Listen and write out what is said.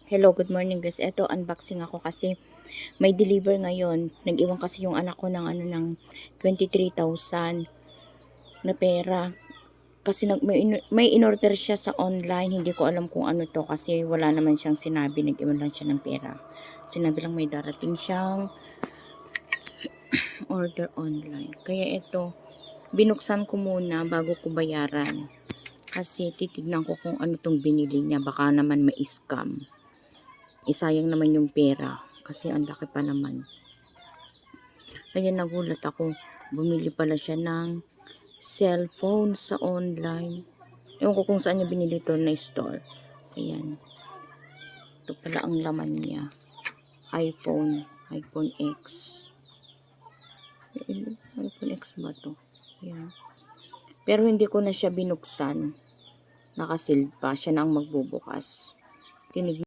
Hello, good morning guys. Ito, unboxing ako kasi may deliver ngayon. Nag-iwan kasi yung anak ko ng 23,000 na pera. Kasi may in-order siya sa online. Hindi ko alam kung ano to kasi wala naman siyang sinabi. Nag-iwan lang siya ng pera. Sinabi lang may darating siyang order online. Kaya ito, binuksan ko muna bago ko bayaran. Kasi titignan ko kung ano tong binili niya. Baka naman ma-scam. Isayang naman yung pera kasi ang laki pa naman. Kaya nagulat ako, bumili pala siya ng cellphone sa online. Ewan ko kung saan niya binili ito na store. Ayan, ito pala ang laman niya. iPhone X. iPhone X ba to? Ayan. Pero hindi ko na siya binuksan. Nakasealed pa, siya na ang magbubukas. Tinig